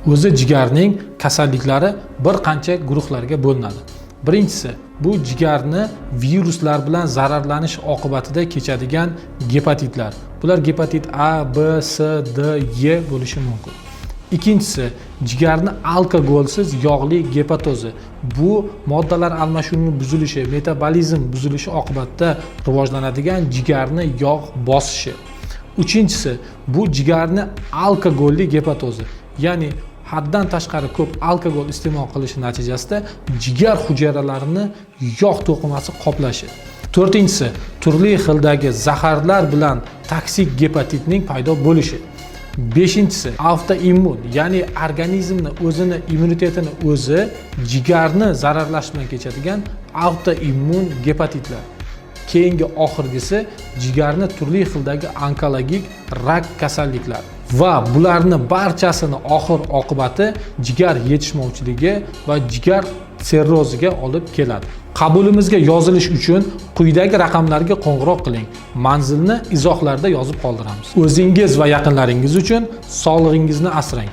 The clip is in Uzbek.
O'zi jigarning kasalliklari bir qancha guruhlarga bo'linadi. Birinchisi, bu jigarni viruslar bilan zararlanish oqibatida kechadigan gepatitlar. Bular gepatit A, B, C, D, E bo'lishi mumkin. Ikkinchisi, jigarni alkogolsiz yog'li gepatozi. Bu moddalar almashinuvi buzilishi, metabolizm buzilishi oqibatida rivojlanadigan jigarni yog' bosishi. Uchinchisi, bu jigarni alkogolli gepatozi. Ya'ni haddan tashqari ko'p alkogol iste'mol qilishi natijasida jigar hujayralarini yog' to'qimasi qoplashi. To'rtinchisi, turli xildagi zaharlar bilan toksik gepatitning paydo bo'lishi. Beshinchisi, avtoimmun, ya'ni organizmni o'zini immunitetini o'zi jigarni zararlash bilan kechadigan avtoimmun gepatitlar. Keyingi oxirgisi jigarni turli xildagi onkologik rak kasalliklar. Va bularni barchasini oxir oqibati jigar yetishmovchiligi va jigar sirroziga olib keladi. Qabulimizga yozilish uchun quyidagi raqamlarga qo'ng'iroq qiling. Manzilni izohlarda yozib qoldiramiz. O'zingiz va yaqinlaringiz uchun sog'lig'ingizni asrang.